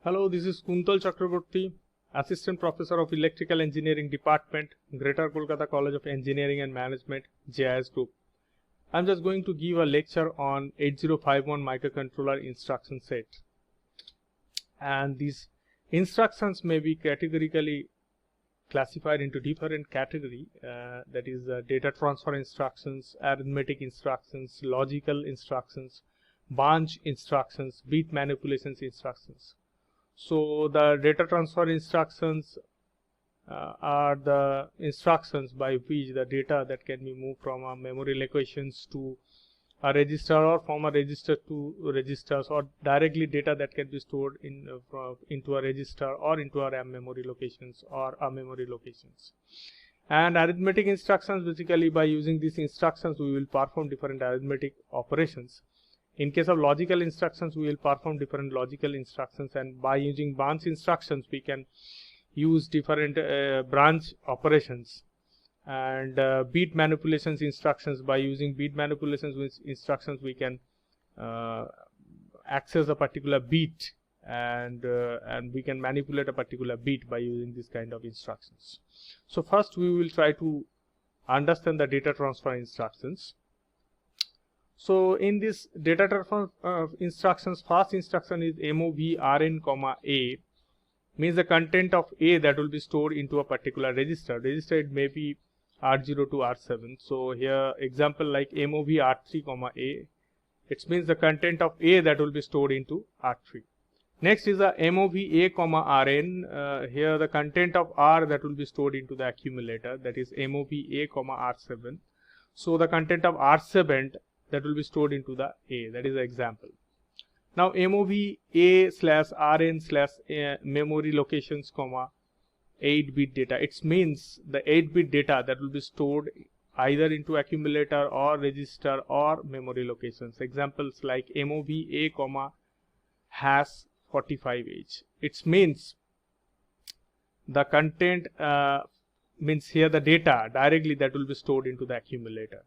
Hello, this is Kuntal Chakraborty, Assistant Professor of Electrical Engineering Department, Greater Kolkata College of Engineering and Management, JIS Group. I'm just going to give a lecture on 8051 microcontroller instruction set. And these instructions may be categorically classified into different category, that is data transfer instructions, arithmetic instructions, logical instructions, bunch instructions, bit manipulations instructions. So the data transfer instructions are the instructions by which the data that can be moved from a memory locations to a register, or from a register to registers, or directly data that can be stored in into a register or into a RAM memory locations or a memory locations. And arithmetic instructions, basically by using these instructions we will perform different arithmetic operations. In case of logical instructions, we will perform different logical instructions, and by using branch instructions we can use different branch operations. And bit manipulations instructions, by using bit manipulations instructions we can access a particular bit, and we can manipulate a particular bit by using this kind of instructions. So first we will try to understand the data transfer instructions. So in this data transfer instructions, first instruction is MOV Rn, A, means the content of A that will be stored into a particular register. Register, it may be R0 to R7. So here example like MOV R3, A, it means the content of A that will be stored into R3. Next is a MOV A, Rn. Here the content of R that will be stored into the accumulator, that is MOV A, R7. So the content of R7 that will be stored into the A, that is the example. Now MOV A / Rn / memory locations, 8-bit data. It means the 8-bit data that will be stored either into accumulator or register or memory locations. Examples like MOV A, #45H. It means the content means here the data directly that will be stored into the accumulator.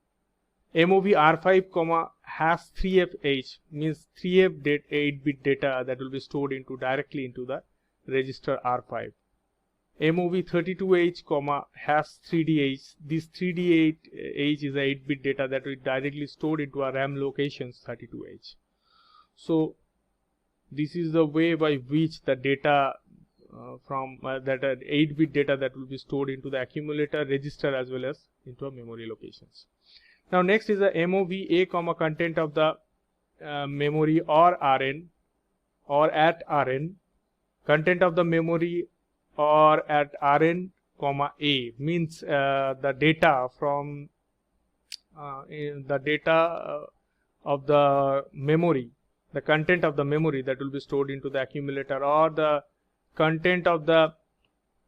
MOV R5, #3FH means 3F 8-bit data that will be stored into directly into the register R5. MOV 32H, #3DH. This 3DH is a 8-bit data that will be directly stored into a RAM locations 32H. So this is the way by which the data from that 8-bit data that will be stored into the accumulator, register, as well as into a memory locations. Now next is the MOV A, content of the memory or Rn or at Rn. Content of the memory or at Rn, A means the data from the data of the memory, the content of the memory that will be stored into the accumulator, or the content of the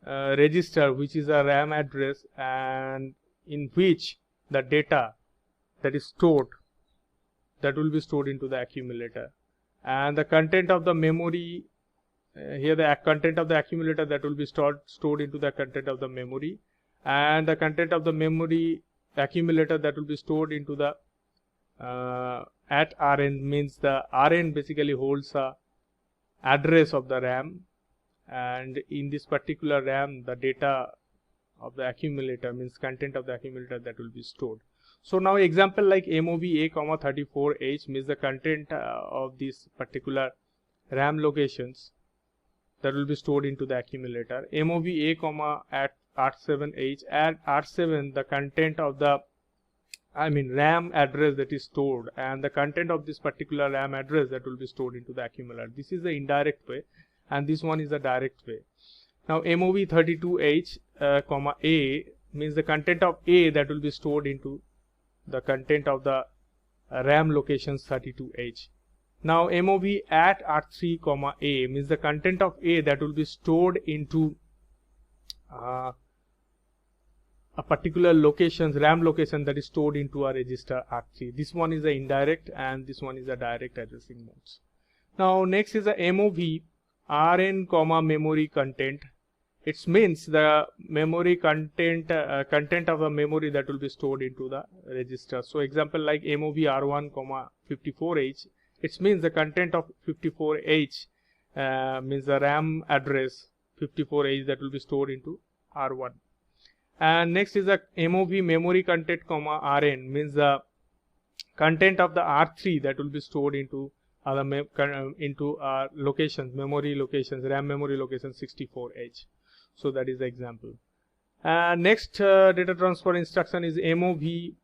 register, which is a RAM address, and in which the data that is stored that will be stored into the accumulator. And the content of the memory, here the content of the accumulator that will be stored into the content of the memory, and the content of the memory accumulator that will be stored into the at Rn, means the Rn basically holds a address of the RAM, and in this particular RAM the data of the accumulator means content of the accumulator that will be stored. So now example like MOV A, 34H means the content of this particular RAM locations that will be stored into the accumulator. MOV A, at R7H, at R7 the content of the RAM address that is stored, and the content of this particular RAM address that will be stored into the accumulator. This is the indirect way, and this one is the direct way. Now MOV 32H, A means the content of A that will be stored into the content of the RAM locations 32H. Now MOV at R3, A means the content of A that will be stored into a particular locations, RAM location that is stored into a register R3. This one is the indirect, and this one is the direct addressing modes. Now next is the MOV Rn, memory content. It means the memory content of the memory that will be stored into the register. So example like MOV R1, 54H, it means the content of 54H means the RAM address 54H that will be stored into R1. And next is the MOV memory content comma RN, means the content of the R3 that will be stored into other locations, memory locations, RAM memory location 64H. So that is the example. Next data transfer instruction is MOV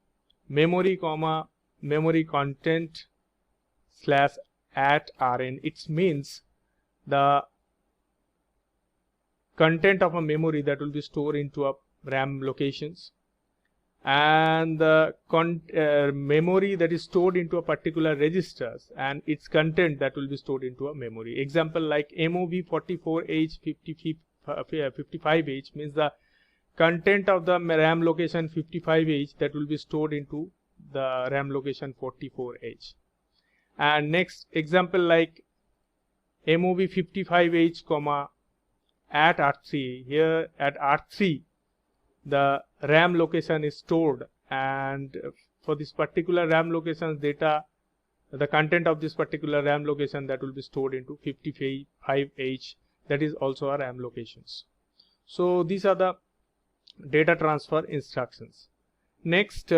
memory comma memory content slash at RN. It means the content of a memory that will be stored into a RAM locations, and the memory that is stored into a particular registers and its content that will be stored into a memory. Example like MOV 44H 55H means the content of the RAM location 55H that will be stored into the RAM location 44H. And next example like MOV 55H comma at R3. Here at R3 the RAM location is stored, and for this particular RAM location data, the content of this particular RAM location that will be stored into 55H, that is also a RAM locations. So these are the data transfer instructions. Next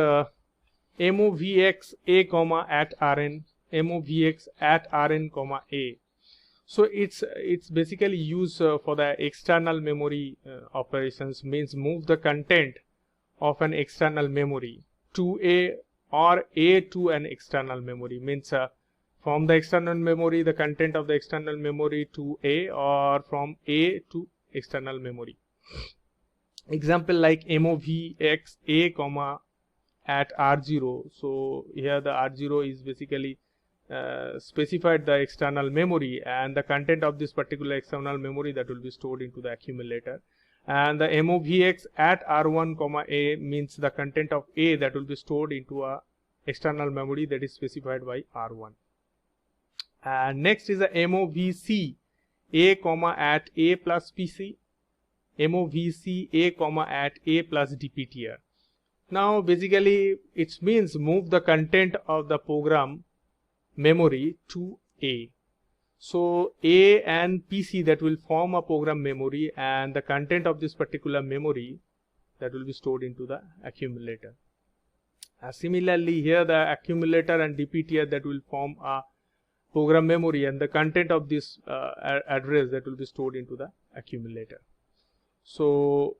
MOVX A comma at RN, MOVX at RN comma A. So it's basically used for the external memory operations, means move the content of an external memory to A or A to an external memory, means from the external memory the content of the external memory to A, or from A to external memory. Example like MOVX A comma at R0. So here the R0 is basically specified the external memory, and the content of this particular external memory that will be stored into the accumulator. And the MOVX at R1 comma A means the content of A that will be stored into a external memory that is specified by R1. And next is the MOVC A comma at A plus PC, MOVC A comma at A plus DPTR. Now basically it means move the content of the program memory to A. So A and PC that will form a program memory, and the content of this particular memory that will be stored into the accumulator. Similarly here the accumulator and DPTR that will form a program memory, and the content of this address that will be stored into the accumulator. So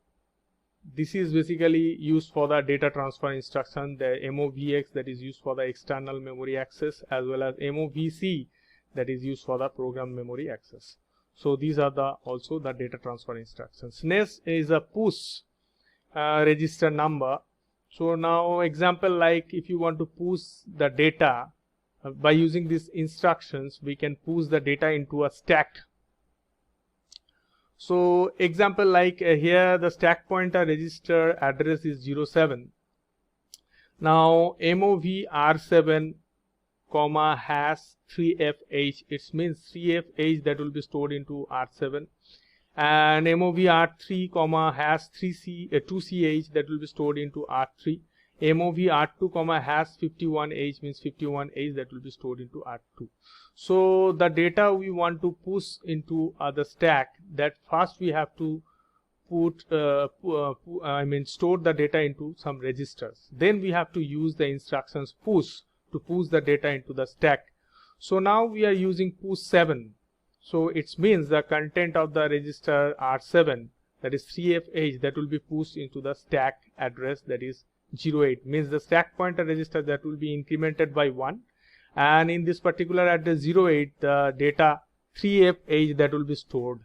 this is basically used for the data transfer instruction, the MOVX that is used for the external memory access, as well as MOVC that is used for the program memory access. So these are also the data transfer instructions. Next is a push register number. So now example like if you want to push the data by using these instructions, we can push the data into a stack. So example like here the stack pointer register address is 07. Now MOV R7 comma hash 3FH, it means 3FH that will be stored into R7, and MOV R3 comma hash 2CH that will be stored into R3. MOV R2 comma hash 51H means 51H that will be stored into R2. So the data we want to push into the stack, that first we have to store the data into some registers. Then we have to use the instructions push to push the data into the stack. So now we are using push 7. So it means the content of the register R7, that is 3FH, that will be pushed into the stack address that is 08, means the stack pointer register that will be incremented by 1, and in this particular address 08 the data 3FH that will be stored.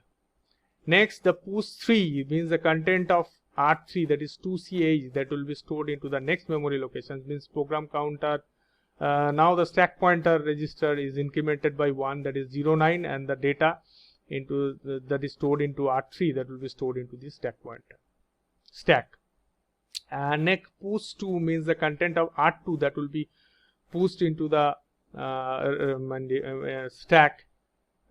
Next the push 3 means the content of R3 that is 2CH that will be stored into the next memory location, means program counter. Now the stack pointer register is incremented by 1, that is 09, and the data into that is stored into R3 that will be stored into the stack pointer stack. And next push 2 means the content of R2 that will be pushed into the stack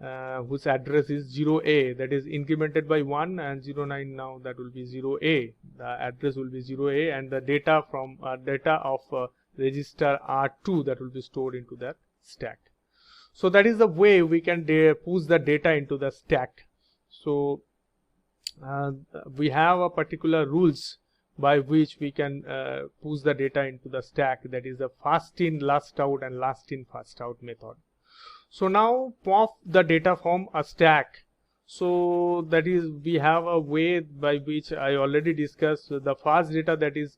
whose address is 0A, that is incremented by 1, and 09 now that will be 0A. The address will be 0A, and the data from data of register R2 that will be stored into that stack. So that is the way we can push the data into the stack. So we have a particular rules by which we can push the data into the stack, that is the first in last out and last in first out method. So now pop the data from a stack. So that is, we have a way by which I already discussed the first data that is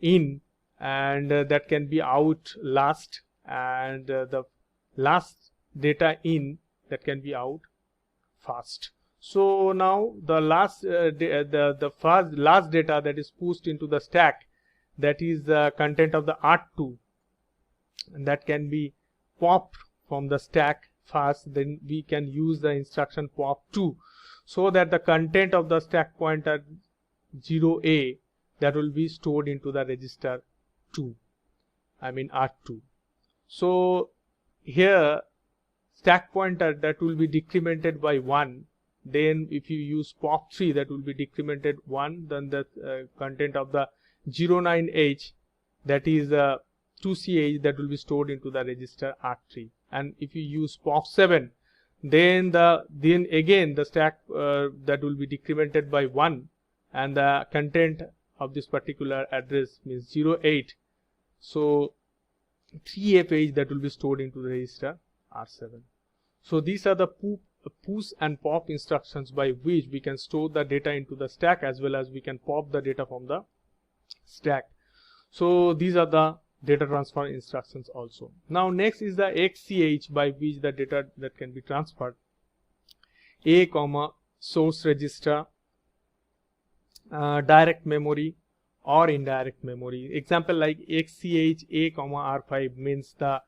in, and that can be out last, and the last data in that can be out first. So now the last the first last data that is pushed into the stack, that is the content of the R2, and that can be popped from the stack first. Then we can use the instruction pop2, so that the content of the stack pointer 0A that will be stored into the register 2, I mean R2. So here stack pointer that will be decremented by 1. Then if you use pop3, that will be decremented 1. Then the content of the 09H, that is 2CH, that will be stored into the register R3. And if you use pop7, then again the stack that will be decremented by 1, and the content of this particular address means 08. So 3FH that will be stored into the register R7. So these are the push and pop instructions by which we can store the data into the stack, as well as we can pop the data from the stack. So these are the data transfer instructions also. Now next is the XCH, by which the data that can be transferred. A, source register, direct memory or indirect memory. Example like XCH A, R5 means the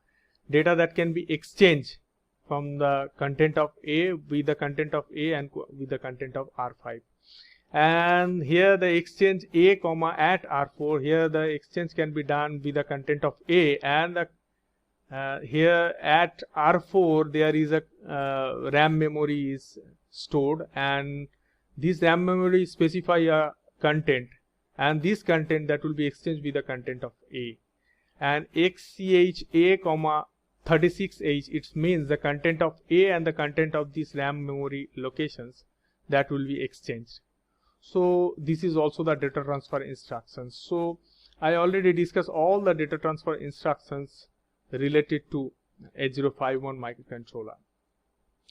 data that can be exchanged from the content of A with the content of A and with the content of R5. And here the exchange A, at R4, here the exchange can be done with the content of A, and here at R4 there is a RAM memory is stored, and this RAM memory specify a content, and this content that will be exchanged with the content of A. And XCH A, 36H, it means the content of A and the content of these RAM memory locations that will be exchanged. So this is also the data transfer instructions. So I already discussed all the data transfer instructions related to 8051 microcontroller.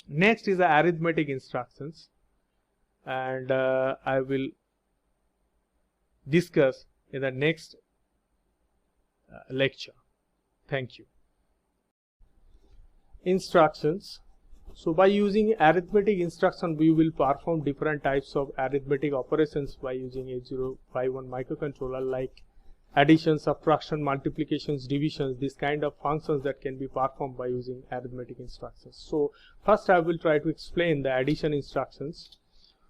Next is the arithmetic instructions, and I will discuss in the next lecture. Thank you. Instructions. So by using arithmetic instruction, we will perform different types of arithmetic operations by using 8051 microcontroller, like addition, subtraction, multiplications, divisions, this kind of functions that can be performed by using arithmetic instructions. So first I will try to explain the addition instructions.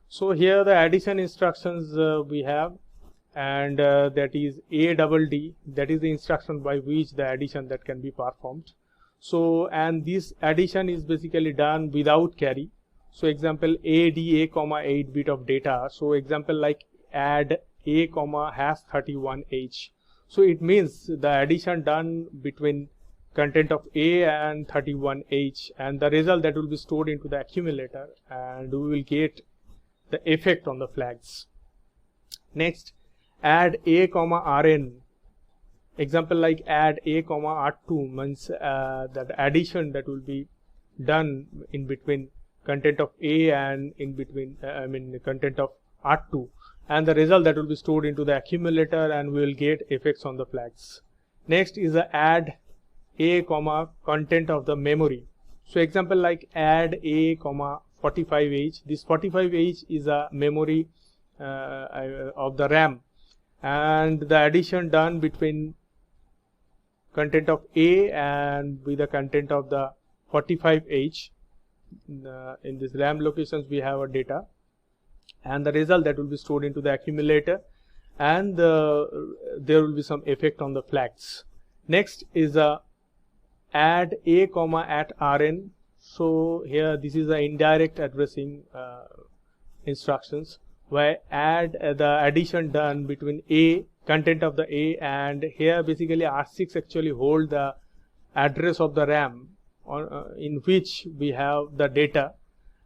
So here the addition instructions we have, and that is ADD, that is the instruction by which the addition that can be performed. So, and this addition is basically done without carry. So example add A, 8 bit of data. So example like add A, #31H. So it means the addition done between content of A and 31H, and the result that will be stored into the accumulator, and we will get the effect on the flags. Next, add A, Rn. Example like add A, R2 means that addition that will be done in between content of A and in between content of R2, and the result that will be stored into the accumulator, and we will get effects on the flags. Next is the add A, content of the memory. So example like add A, 45H. This 45H is a memory of the RAM, and the addition done between content of A and with the content of the 45H. In this RAM locations we have a data, and the result that will be stored into the accumulator, and there will be some effect on the flags. Next is a add A, at Rn. So here this is the indirect addressing instructions, where add the addition done between A, content of the A, and here basically R6 actually hold the address of the RAM, in which we have the data,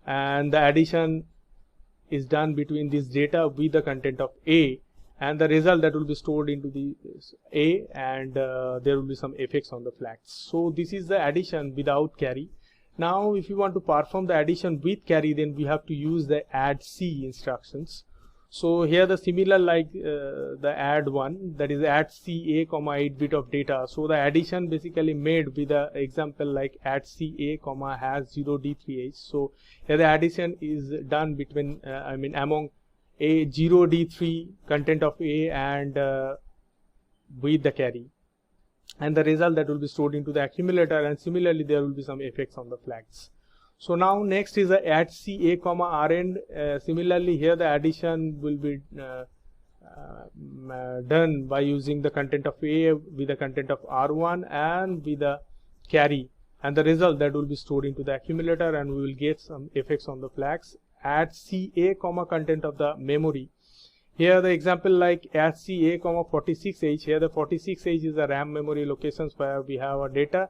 and the addition is done between this data with the content of A, and the result that will be stored into the A, and there will be some effects on the flags. So this is the addition without carry. Now if you want to perform the addition with carry, then we have to use the add C instructions. So here the similar like the add one, that is add C A comma 8 bit of data. So the addition basically made with the example like add C A comma has 0D3H. So here the addition is done between among a 0D3 content of A and with the carry, and the result that will be stored into the accumulator, and similarly there will be some effects on the flags. So now next is the add C A comma Rn. Similarly here the addition will be done by using the content of A with the content of R1 and with the carry, and the result that will be stored into the accumulator, and we will get some effects on the flags. Add CA comma content of the memory. Here the example like add CA comma 46H. Here the 46H is the RAM memory locations where we have our data,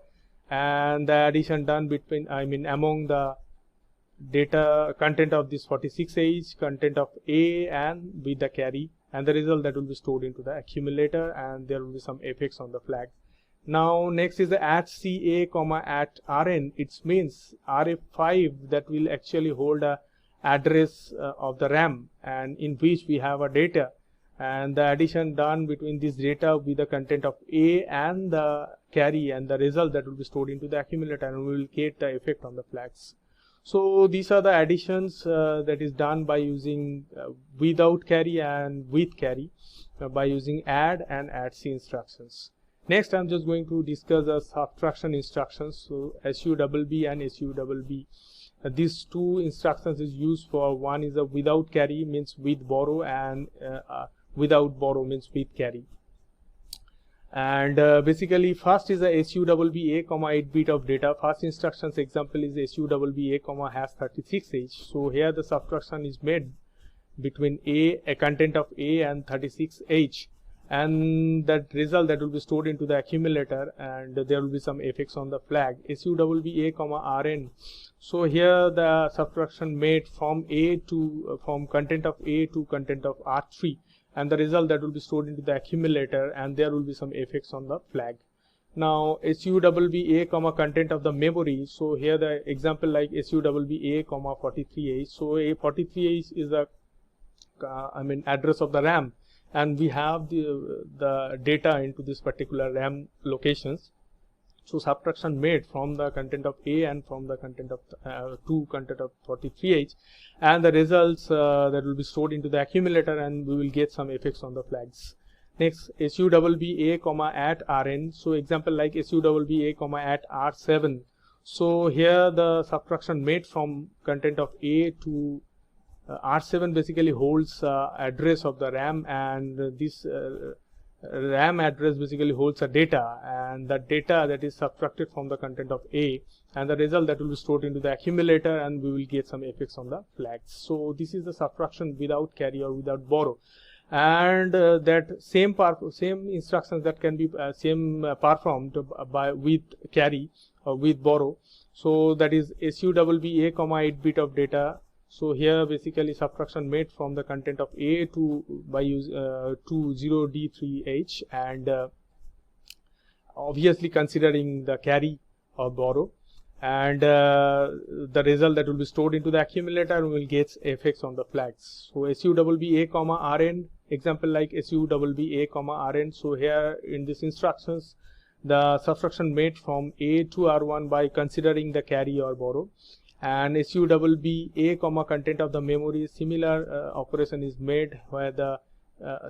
and the addition done between among the data content of this 46H, content of A and with the carry, and the result that will be stored into the accumulator, and there will be some effects on the flag. Now next is the add CA comma at Rn. It means RF5 that will actually hold a address of the RAM, and in which we have a data, and the addition done between this data with the content of A and the carry, and the result that will be stored into the accumulator, and we will get the effect on the flags. So these are the additions that is done by using without carry and with carry by using add and add C instructions. Next I'm just going to discuss the subtraction instructions. So SUBB and SUBB. These two instructions is used for, one is a without carry means with borrow, and without borrow means with carry. And basically first is a SUBB A comma 8 bit of data. First instructions example is SUBB A comma has 36H. So here the subtraction is made between a content of A and 36H, and that result that will be stored into the accumulator, and there will be some effects on the flag. SUBB A comma Rn. So here the subtraction made from A to from content of A to content of R3, and the result that will be stored into the accumulator, and there will be some effects on the flag. Now SUBB A comma content of the memory. So here the example like SUBB A comma 43H. So a 43H is a address of the RAM, and we have the data into this particular RAM locations. So subtraction made from the content of A and from the content of to content of 43H, and the results that will be stored into the accumulator, and we will get some effects on the flags. Next SUBB A comma at Rn. So example like SUBB A comma at R7. So here the subtraction made from content of A to R7 basically holds address of the RAM, and this RAM address basically holds a data, and the data that is subtracted from the content of A, and the result that will be stored into the accumulator, and we will get some effects on the flags. So this is the subtraction without carry or without borrow, and that same instructions that can be performed by with carry or with borrow. So that is SUBB A comma 8 bit of data. So here basically subtraction made from the content of A to by use to 0D3H, and obviously considering the carry or borrow, and the result that will be stored into the accumulator will get effects on the flags. So SUBB A comma Rn, example like SUBB A comma Rn. So here in these instructions the subtraction made from A to R1 by considering the carry or borrow, and SUBB A comma content of the memory, similar operation is made where the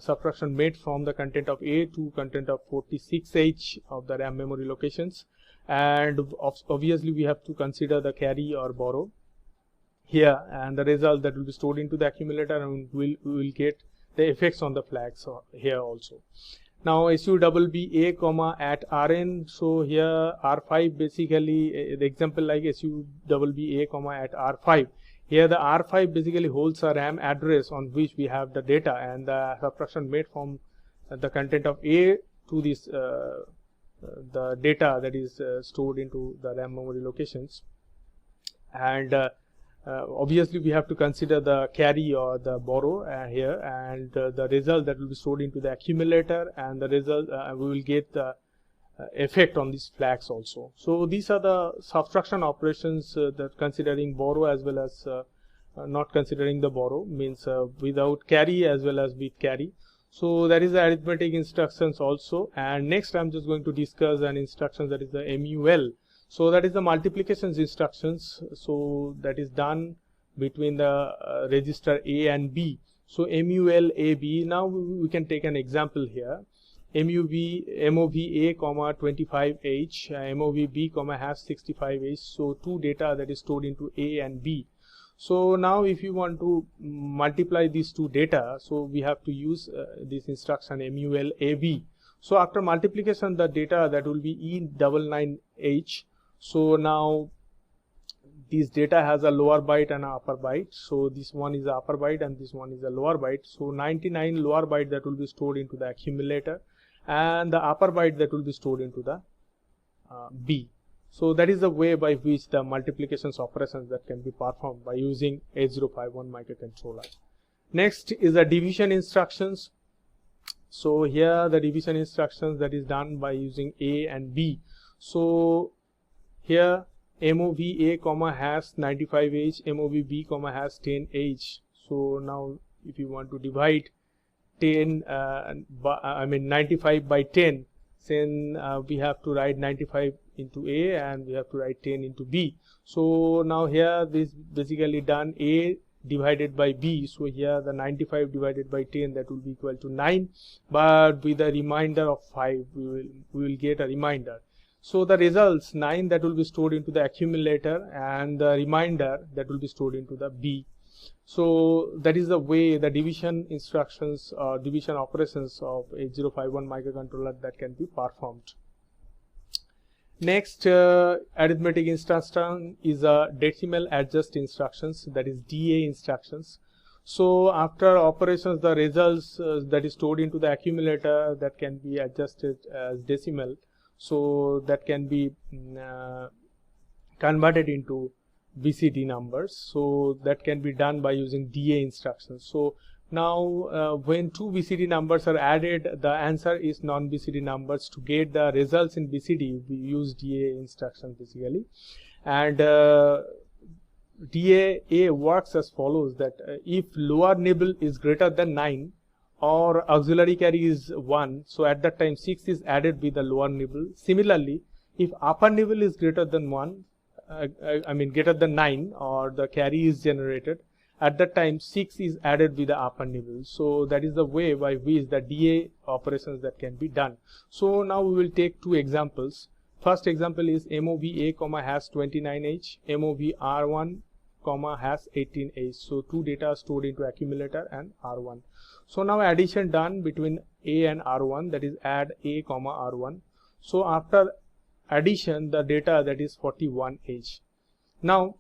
subtraction made from the content of A to content of 46H of the RAM memory locations, and obviously we have to consider the carry or borrow here, and the result that will be stored into the accumulator, and we will get the effects on the flags here also. Now SUBB A comma at Rn. So here R5 basically the example like SUBB A comma at R5. Here the R5 basically holds a RAM address on which we have the data, and the subtraction made from the content of A to this the data that is stored into the RAM memory locations. And obviously we have to consider the carry or the borrow here, and the result that will be stored into the accumulator, and the result we will get the effect on these flags also. So these are the subtraction operations that considering borrow as well as not considering the borrow, means without carry as well as with carry. So that is the arithmetic instructions also. And next I'm just going to discuss an instruction that is the MUL. So that is the multiplications instructions. So that is done between the register A and B. So MUL AB. Now we can take an example here. MOV A comma 25H, MOV B comma hash 65H. So two data that is stored into A and B. So now if you want to multiply these two data, so we have to use this instruction MUL AB. So after multiplication, the data that will be E99H. So now this data has a lower byte and an upper byte. So this one is the upper byte and this one is the lower byte. So 99 lower byte that will be stored into the accumulator, and the upper byte that will be stored into the B. So that is the way by which the multiplications operations that can be performed by using 8051 microcontroller. Next is the division instructions. So here the division instructions that is done by using A and B. So here MOV A comma hash 95H, MOV B comma hash 10H. So now if you want to divide 95 by 10, then we have to write 95 into A and we have to write 10 into B. So now here this basically done A divided by B. So here the 95 divided by 10, that will be equal to 9, but with a remainder of 5 we will get a remainder. So the results 9 that will be stored into the accumulator, and the remainder that will be stored into the B. So that is the way the division instructions or division operations of 8051 microcontroller that can be performed. Next arithmetic instruction is a decimal adjust instructions, that is DA instructions. So after operations, the results that is stored into the accumulator that can be adjusted as decimal, so that can be converted into BCD numbers. So that can be done by using DA instructions. So now when two BCD numbers are added, the answer is non-BCD numbers. To get the results in BCD, we use DA instruction basically. And DA works as follows, that if lower nibble is greater than 9 or auxiliary carry is 1, so at that time 6 is added with the lower nibble. Similarly, if upper nibble is greater than 1, greater than 9, or the carry is generated, at that time 6 is added with the upper nibble. So that is the way by which the DA operations that can be done. So now we will take two examples. First example is MOV A comma hash 29H, MOV R1 comma hash 18H. So two data are stored into accumulator and R1. So now addition done between A and R1, that is add A comma R1. So after addition, the data that is 41H. Now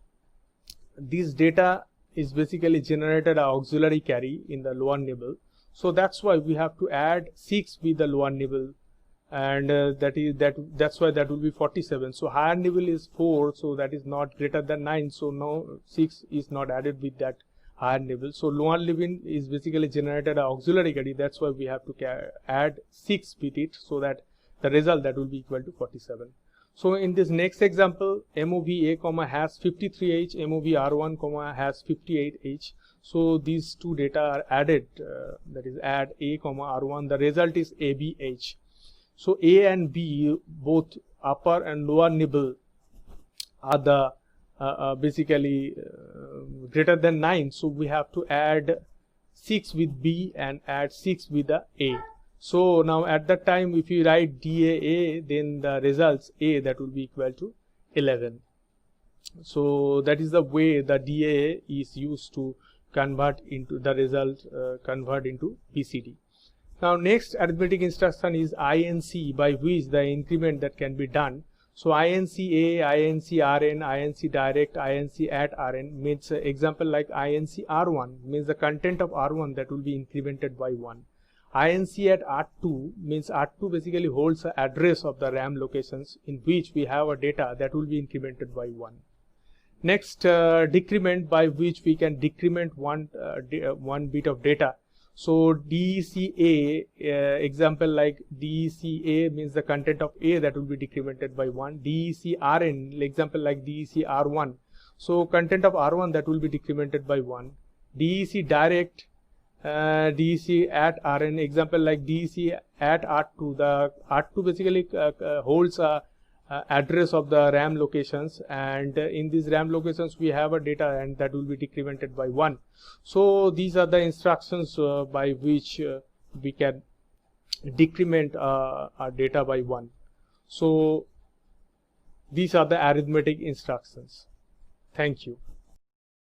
this data is basically generated auxiliary carry in the lower nibble. So that's why we have to add 6 with the lower nibble, and that's why that will be 47. So higher nibble is 4, so that is not greater than 9. So now 6 is not added with that higher nibble. So lower nibble is basically generated auxiliary carry. That's why we have to add 6 with it, so that the result that will be equal to 47. So in this next example, MOV A comma hash 53H, MOV R1 comma hash 58H. So these two data are added, that is add A comma R1. The result is ABH. So A and B, both upper and lower nibble, are the basically greater than 9. So we have to add 6 with B and add 6 with the A. So now at that time, if you write DAA, then the results A that will be equal to 11. So that is the way the DAA is used to convert into the result, convert into BCD. Now next arithmetic instruction is INC, by which the increment that can be done. So INC A, INC Rn, INC direct, INC at Rn means example like INC R1 means the content of R1 that will be incremented by 1. INC at R2 means R2 basically holds the address of the RAM locations in which we have a data that will be incremented by 1. Next, decrement, by which we can decrement one bit of data. So DECA, example like DECA means the content of A that will be decremented by 1. DECRN, example like DECR1. So content of R1 that will be decremented by 1. DEC direct, DEC at Rn, example like DEC at R2. The R2 basically holds a address of the RAM locations, and in these RAM locations we have a data and that will be decremented by 1. So these are the instructions by which we can decrement our data by 1. So these are the arithmetic instructions. Thank you.